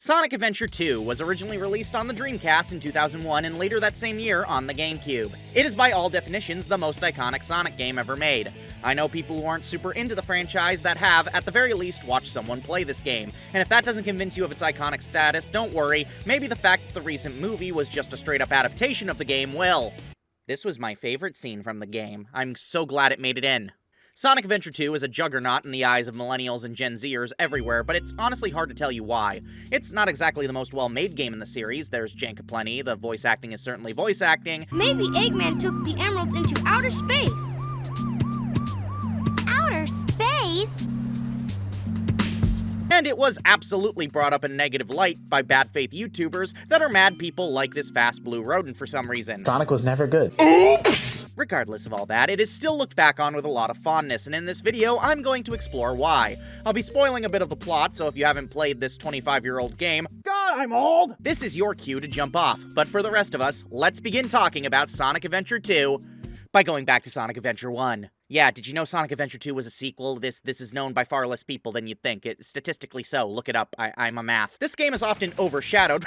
Sonic Adventure 2 was originally released on the Dreamcast in 2001 and later that same year on the GameCube. It is by all definitions the most iconic Sonic game ever made. I know people who aren't super into the franchise that have, at the very least, watched someone play this game, and if that doesn't convince you of its iconic status, don't worry, maybe the fact that the recent movie was just a straight-up adaptation of the game will. This was my favorite scene from the game. I'm so glad it made it in. Sonic Adventure 2 is a juggernaut in the eyes of millennials and Gen Zers everywhere, but it's honestly hard to tell you why. It's not exactly the most well-made game in the series, there's jank aplenty, the voice acting is certainly voice acting. Maybe Eggman took the emeralds into outer space. Outer space? And it was absolutely brought up in negative light by bad faith YouTubers that are mad people like this fast blue rodent for some reason. Sonic was never good. Oops! Regardless of all that, it is still looked back on with a lot of fondness, and in this video, I'm going to explore why. I'll be spoiling a bit of the plot, so if you haven't played this 25-year-old game, God, I'm old! This is your cue to jump off. But for the rest of us, let's begin talking about Sonic Adventure 2 by going back to Sonic Adventure 1. Yeah, did you know Sonic Adventure 2 was a sequel? This is known by far less people than you'd think. It's statistically so. Look it up. I'm a math. This game is often overshadowed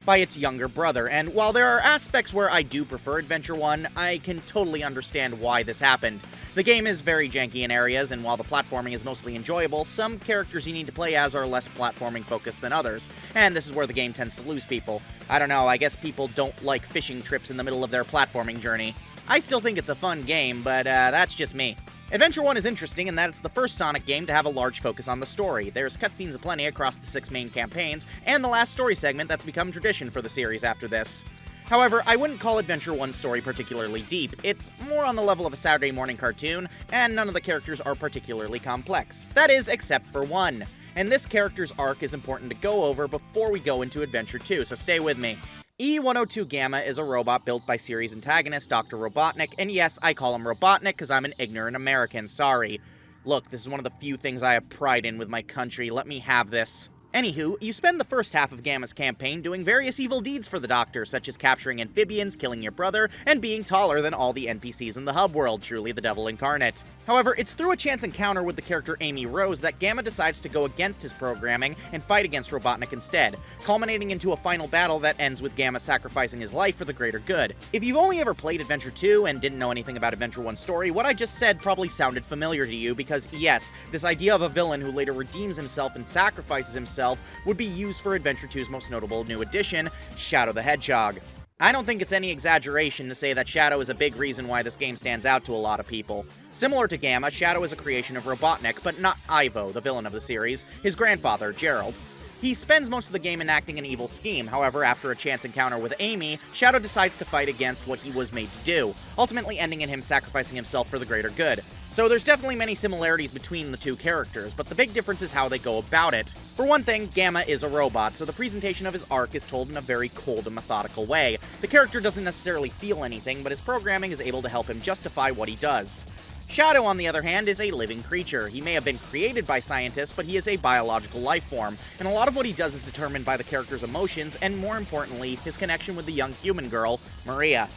by its younger brother, and while there are aspects where I do prefer Adventure 1, I can totally understand why this happened. The game is very janky in areas, and while the platforming is mostly enjoyable, some characters you need to play as are less platforming focused than others, and this is where the game tends to lose people. I don't know, I guess people don't like fishing trips in the middle of their platforming journey. I still think it's a fun game, but that's just me. Adventure 1 is interesting in that it's the first Sonic game to have a large focus on the story. There's cutscenes aplenty across the 6 main campaigns, and the last story segment that's become tradition for the series after this. However, I wouldn't call Adventure 1's story particularly deep. It's more on the level of a Saturday morning cartoon, and none of the characters are particularly complex. That is, except for one. And this character's arc is important to go over before we go into Adventure 2, so stay with me. E-102 Gamma is a robot built by series antagonist Dr. Robotnik, and yes, I call him Robotnik because I'm an ignorant American, sorry. Look, this is one of the few things I have pride in with my country, let me have this. Anywho, you spend the first half of Gamma's campaign doing various evil deeds for the Doctor, such as capturing amphibians, killing your brother, and being taller than all the NPCs in the hub world, truly the devil incarnate. However, it's through a chance encounter with the character Amy Rose that Gamma decides to go against his programming and fight against Robotnik instead, culminating into a final battle that ends with Gamma sacrificing his life for the greater good. If you've only ever played Adventure 2 and didn't know anything about Adventure 1's story, what I just said probably sounded familiar to you because, yes, this idea of a villain who later redeems himself and sacrifices himself would be used for Adventure 2's most notable new addition, Shadow the Hedgehog. I don't think it's any exaggeration to say that Shadow is a big reason why this game stands out to a lot of people. Similar to Gamma, Shadow is a creation of Robotnik, but not Ivo, the villain of the series, his grandfather, Gerald. He spends most of the game enacting an evil scheme, however, after a chance encounter with Amy, Shadow decides to fight against what he was made to do, ultimately ending in him sacrificing himself for the greater good. So there's definitely many similarities between the two characters, but the big difference is how they go about it. For one thing, Gamma is a robot, so the presentation of his arc is told in a very cold and methodical way. The character doesn't necessarily feel anything, but his programming is able to help him justify what he does. Shadow, on the other hand, is a living creature. He may have been created by scientists, but he is a biological life form, and a lot of what he does is determined by the character's emotions, and more importantly, his connection with the young human girl, Maria.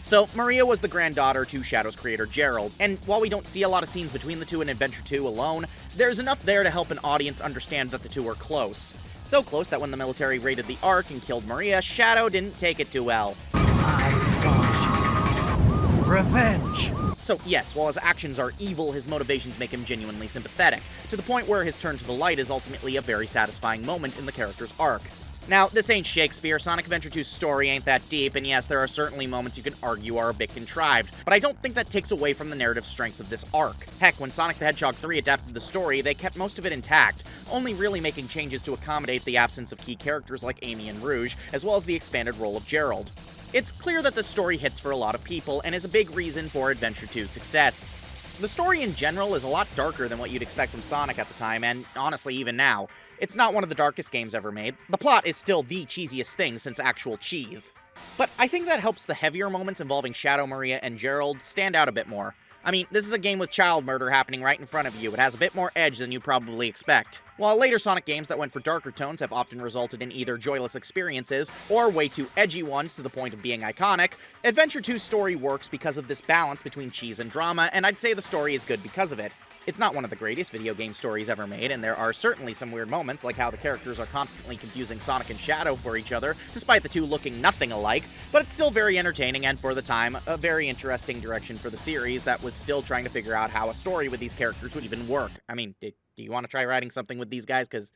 So, Maria was the granddaughter to Shadow's creator, Gerald, and while we don't see a lot of scenes between the two in Adventure 2 alone, there's enough there to help an audience understand that the two are close. So close that when the military raided the Ark and killed Maria, Shadow didn't take it too well. I want revenge. So yes, while his actions are evil, his motivations make him genuinely sympathetic, to the point where his turn to the light is ultimately a very satisfying moment in the character's arc. Now, this ain't Shakespeare, Sonic Adventure 2's story ain't that deep, and yes, there are certainly moments you can argue are a bit contrived, but I don't think that takes away from the narrative strength of this arc. Heck, when Sonic the Hedgehog 3 adapted the story, they kept most of it intact, only really making changes to accommodate the absence of key characters like Amy and Rouge, as well as the expanded role of Gerald. It's clear that the story hits for a lot of people, and is a big reason for Adventure 2's success. The story in general is a lot darker than what you'd expect from Sonic at the time, and honestly even now. It's not one of the darkest games ever made. The plot is still the cheesiest thing since actual cheese. But I think that helps the heavier moments involving Shadow, Maria, and Gerald stand out a bit more. I mean, this is a game with child murder happening right in front of you. It has a bit more edge than you'd probably expect. While later Sonic games that went for darker tones have often resulted in either joyless experiences, or way too edgy ones to the point of being iconic, Adventure 2's story works because of this balance between cheese and drama, and I'd say the story is good because of it. It's not one of the greatest video game stories ever made, and there are certainly some weird moments, like how the characters are constantly confusing Sonic and Shadow for each other, despite the two looking nothing alike, but it's still very entertaining and, for the time, a very interesting direction for the series that was still trying to figure out how a story with these characters would even work. I mean, do you want to try writing something with these guys? Because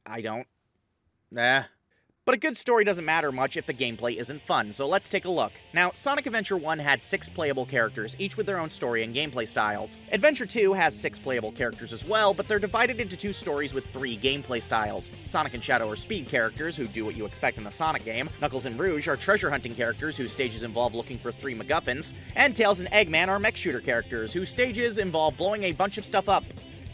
I don't. But a good story doesn't matter much if the gameplay isn't fun, so let's take a look. Now, Sonic Adventure 1 had 6 playable characters, each with their own story and gameplay styles. Adventure 2 has 6 playable characters as well, but they're divided into 2 stories with 3 gameplay styles. Sonic and Shadow are speed characters who do what you expect in the Sonic game, Knuckles and Rouge are treasure hunting characters whose stages involve looking for 3 MacGuffins, and Tails and Eggman are mech shooter characters whose stages involve blowing a bunch of stuff up.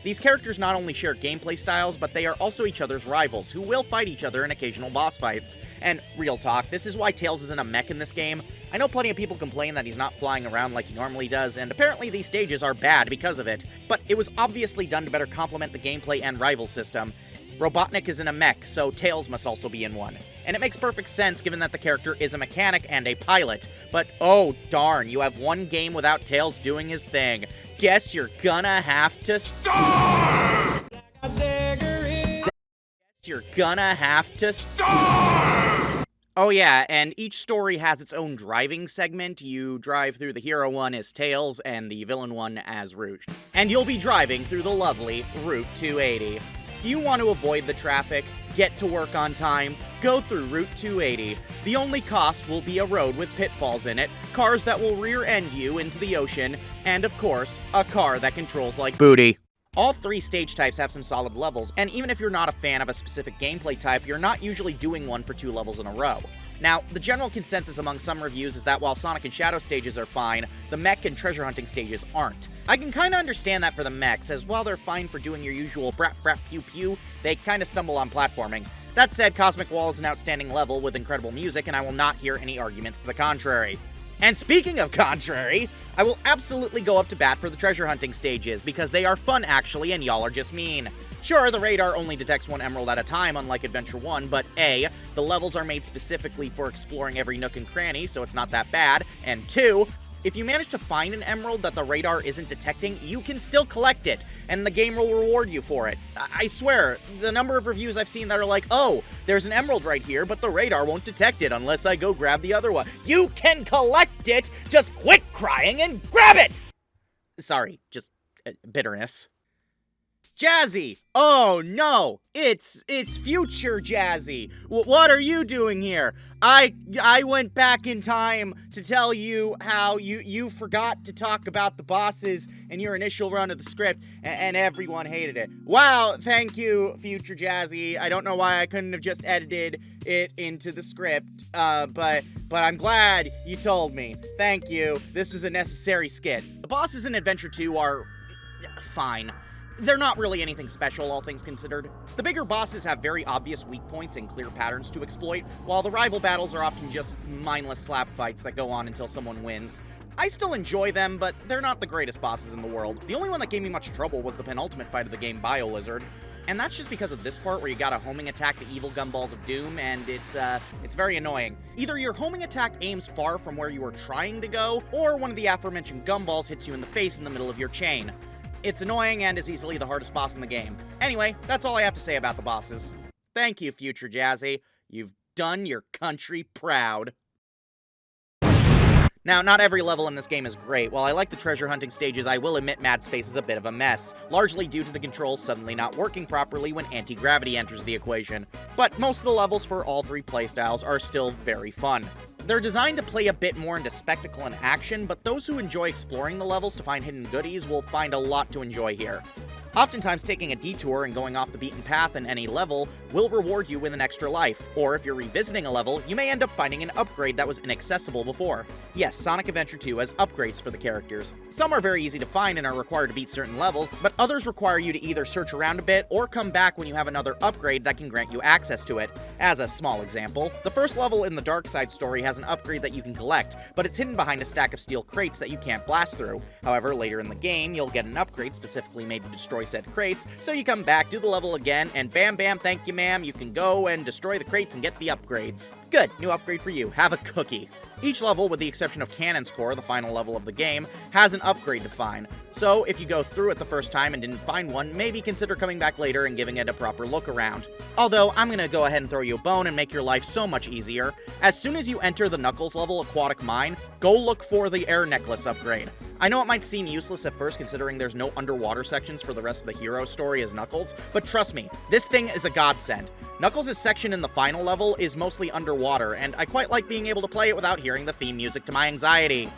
These characters not only share gameplay styles, but they are also each other's rivals, who will fight each other in occasional boss fights. And real talk, this is why Tails isn't a mech in this game. I know plenty of people complain that he's not flying around like he normally does, and apparently these stages are bad because of it, but it was obviously done to better complement the gameplay and rival system. Robotnik is in a mech, so Tails must also be in one. And it makes perfect sense given that the character is a mechanic and a pilot. But oh darn, you have one game without Tails doing his thing. Guess you're gonna have to start! You're gonna have to start! Oh yeah, and each story has its own driving segment. You drive through the hero one as Tails and the villain one as Rouge. And you'll be driving through the lovely Route 280. Do you want to avoid the traffic, get to work on time? Go through Route 280. The only cost will be a road with pitfalls in it, cars that will rear-end you into the ocean, and of course, a car that controls like booty. All 3 stage types have some solid levels, and even if you're not a fan of a specific gameplay type, you're not usually doing one for 2 levels in a row. Now, the general consensus among some reviews is that while Sonic and Shadow stages are fine, the mech and treasure hunting stages aren't. I can kinda understand that for the mechs, as while they're fine for doing your usual brap brap pew pew, they kinda stumble on platforming. That said, Cosmic Wall is an outstanding level with incredible music, and I will not hear any arguments to the contrary. And speaking of contrary, I will absolutely go up to bat for the treasure hunting stages, because they are fun actually, and y'all are just mean. Sure, the radar only detects 1 emerald at a time, unlike Adventure 1, but A, the levels are made specifically for exploring every nook and cranny, so it's not that bad, and 2, if you manage to find an emerald that the radar isn't detecting, you can still collect it, and the game will reward you for it. I swear, the number of reviews I've seen that are like, oh, there's an emerald right here, but the radar won't detect it unless I go grab the other one. You can collect it! Just quit crying and grab it! Sorry, just bitterness. Jazzy! Oh no! It's future Jazzy! What are you doing here? I went back in time to tell you how you forgot to talk about the bosses in your initial run of the script, and everyone hated it. Wow, thank you, future Jazzy. I don't know why I couldn't have just edited it into the script, but I'm glad you told me. Thank you. This was a necessary skit. The bosses in Adventure 2 are fine. They're not really anything special, all things considered. The bigger bosses have very obvious weak points and clear patterns to exploit, while the rival battles are often just mindless slap fights that go on until someone wins. I still enjoy them, but they're not the greatest bosses in the world. The only one that gave me much trouble was the penultimate fight of the game, Bio-Lizard. And that's just because of this part where you gotta homing attack the evil gumballs of doom, and it's very annoying. Either your homing attack aims far from where you were trying to go, or one of the aforementioned gumballs hits you in the face in the middle of your chain. It's annoying and is easily the hardest boss in the game. Anyway, that's all I have to say about the bosses. Thank you, future Jazzy. You've done your country proud. Now, not every level in this game is great. While I like the treasure hunting stages, I will admit Mad Space is a bit of a mess, largely due to the controls suddenly not working properly when anti-gravity enters the equation. But most of the levels for all 3 playstyles are still very fun. They're designed to play a bit more into spectacle and action, but those who enjoy exploring the levels to find hidden goodies will find a lot to enjoy here. Oftentimes, taking a detour and going off the beaten path in any level will reward you with an extra life, or if you're revisiting a level, you may end up finding an upgrade that was inaccessible before. Yes, Sonic Adventure 2 has upgrades for the characters. Some are very easy to find and are required to beat certain levels, but others require you to either search around a bit or come back when you have another upgrade that can grant you access to it. As a small example, the first level in the Dark Side story has an upgrade that you can collect, but it's hidden behind a stack of steel crates that you can't blast through. However, later in the game, you'll get an upgrade specifically made to destroy said crates, so you come back, do the level again, and bam bam, thank you ma'am, you can go and destroy the crates and get the upgrades. Good, new upgrade for you, have a cookie. Each level, with the exception of Cannon's Core, the final level of the game, has an upgrade to find. So if you go through it the first time and didn't find one, maybe consider coming back later and giving it a proper look around. Although, I'm gonna go ahead and throw you a bone and make your life so much easier. As soon as you enter the Knuckles level Aquatic Mine, go look for the Air Necklace upgrade. I know it might seem useless at first considering there's no underwater sections for the rest of the hero story as Knuckles, but trust me, this thing is a godsend. Knuckles' section in the final level is mostly underwater, and I quite like being able to play it without hearing the theme music to my anxiety.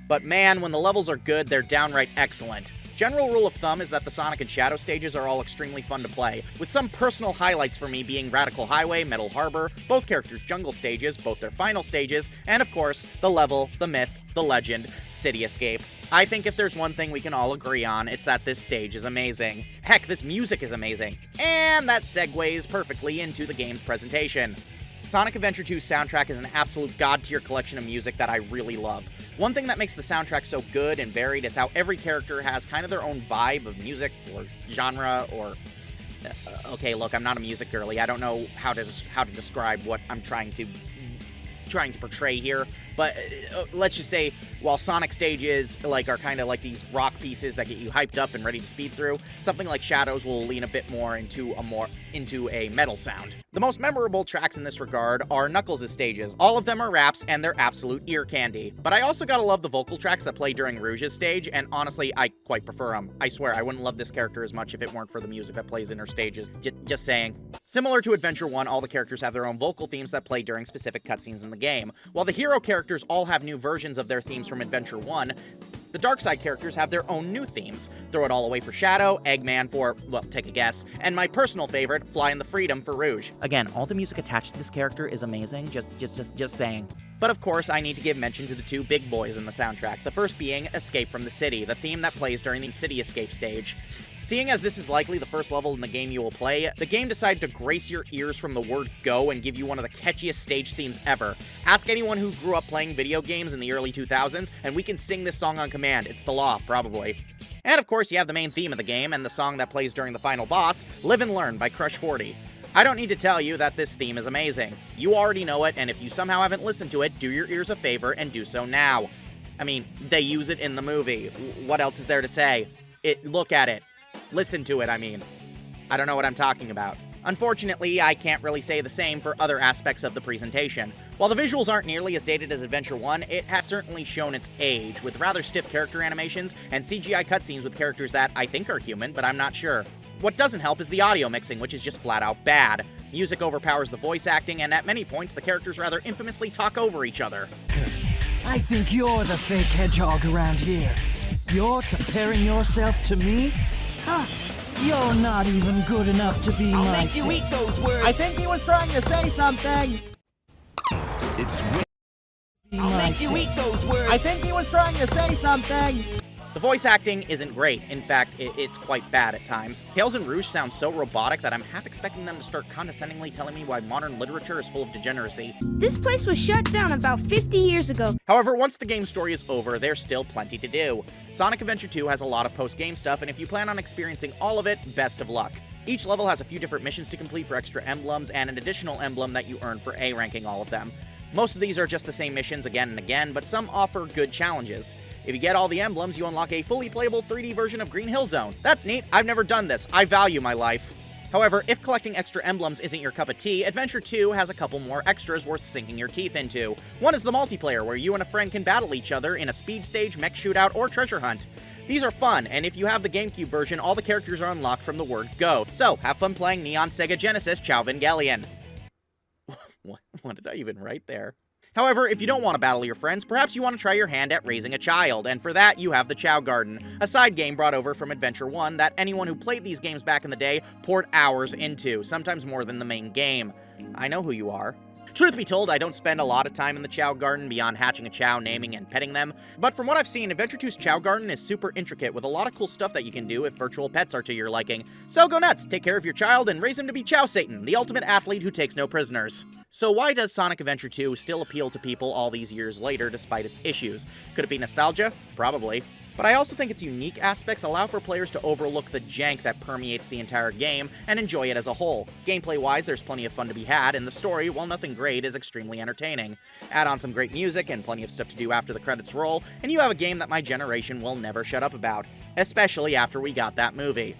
But man, when the levels are good, they're downright excellent. General rule of thumb is that the Sonic and Shadow stages are all extremely fun to play, with some personal highlights for me being Radical Highway, Metal Harbor, both characters' jungle stages, both their final stages, and of course, the level, the myth, the legend, City Escape. I think if there's one thing we can all agree on, it's that this stage is amazing. Heck, this music is amazing. And that segues perfectly into the game's presentation. Sonic Adventure 2's soundtrack is an absolute god-tier collection of music that I really love. One thing that makes the soundtrack so good and varied is how every character has kind of their own vibe of music or genre or... okay, look, I'm not a music girly. I don't know how to describe what I'm trying to portray here, but let's just say while Sonic stages are kind of like these rock pieces that get you hyped up and ready to speed through, something like Shadows will lean a bit more into a metal sound. The most memorable tracks in this regard are Knuckles' stages. All of them are raps and they're absolute ear candy. But I also gotta love the vocal tracks that play during Rouge's stage, and honestly, I quite prefer them. I swear, I wouldn't love this character as much if it weren't for the music that plays in her stages. Just saying. Similar to Adventure 1, all the characters have their own vocal themes that play during specific cutscenes in the game. While the hero characters all have new versions of their themes from Adventure 1, the Dark Side characters have their own new themes. Throw It All Away for Shadow, Eggman for, well, take a guess, and my personal favorite, Fly in the Freedom for Rouge. Again, all the music attached to this character is amazing, just saying. But of course, I need to give mention to the two big boys in the soundtrack, the first being Escape from the City, the theme that plays during the City Escape stage. Seeing as this is likely the first level in the game you will play, the game decided to grace your ears from the word go and give you one of the catchiest stage themes ever. Ask anyone who grew up playing video games in the early 2000s, and we can sing this song on command. It's the law, probably. And of course, you have the main theme of the game and the song that plays during the final boss, Live and Learn by Crush 40. I don't need to tell you that this theme is amazing. You already know it, and if you somehow haven't listened to it, do your ears a favor and do so now. I mean, they use it in the movie. What else is there to say? Look at it. Listen to it, I mean. I don't know what I'm talking about. Unfortunately, I can't really say the same for other aspects of the presentation. While the visuals aren't nearly as dated as Adventure 1, it has certainly shown its age, with rather stiff character animations and CGI cutscenes with characters that I think are human, but I'm not sure. What doesn't help is the audio mixing, which is just flat out bad. Music overpowers the voice acting, and at many points, the characters rather infamously talk over each other. I think you're the fake hedgehog around here. You're comparing yourself to me? Huh. You're not even good enough to be I'll my make you eat those words. I think he was trying to say something. I'll make you eat those words. I think he was trying to say something. The voice acting isn't great. In fact, it's quite bad at times. Tails and Rouge sound so robotic that I'm half expecting them to start condescendingly telling me why modern literature is full of degeneracy. This place was shut down about 50 years ago. However, once the game story is over, there's still plenty to do. Sonic Adventure 2 has a lot of post-game stuff, and if you plan on experiencing all of it, best of luck. Each level has a few different missions to complete for extra emblems, and an additional emblem that you earn for A-ranking all of them. Most of these are just the same missions again and again, but some offer good challenges. If you get all the emblems, you unlock a fully playable 3D version of Green Hill Zone. That's neat, I've never done this, I value my life. However, if collecting extra emblems isn't your cup of tea, Adventure 2 has a couple more extras worth sinking your teeth into. One is the multiplayer, where you and a friend can battle each other in a speed stage, mech shootout, or treasure hunt. These are fun, and if you have the GameCube version, all the characters are unlocked from the word go. So, have fun playing Neon Sega Genesis Ciao Evangelion. What did I even write there? However, if you don't want to battle your friends, perhaps you want to try your hand at raising a child, and for that, you have the Chow Garden, a side game brought over from Adventure 1 that anyone who played these games back in the day poured hours into, sometimes more than the main game. I know who you are. Truth be told, I don't spend a lot of time in the Chow Garden beyond hatching a Chow, naming, and petting them, but from what I've seen, Adventure 2's Chow Garden is super intricate with a lot of cool stuff that you can do if virtual pets are to your liking. So go nuts, take care of your child, and raise him to be Chow Satan, the ultimate athlete who takes no prisoners. So why does Sonic Adventure 2 still appeal to people all these years later despite its issues? Could it be nostalgia? Probably. But I also think its unique aspects allow for players to overlook the jank that permeates the entire game and enjoy it as a whole. Gameplay-wise, there's plenty of fun to be had, and the story, while nothing great, is extremely entertaining. Add on some great music and plenty of stuff to do after the credits roll, and you have a game that my generation will never shut up about. especially after we got that movie.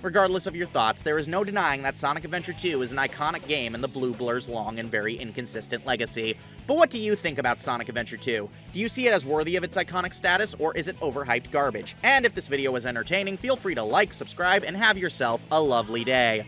Regardless of your thoughts, there is no denying that Sonic Adventure 2 is an iconic game in the Blue Blur's long and very inconsistent legacy. But what do you think about Sonic Adventure 2? Do you see it as worthy of its iconic status, or is it overhyped garbage? And if this video was entertaining, feel free to like, subscribe, and have yourself a lovely day.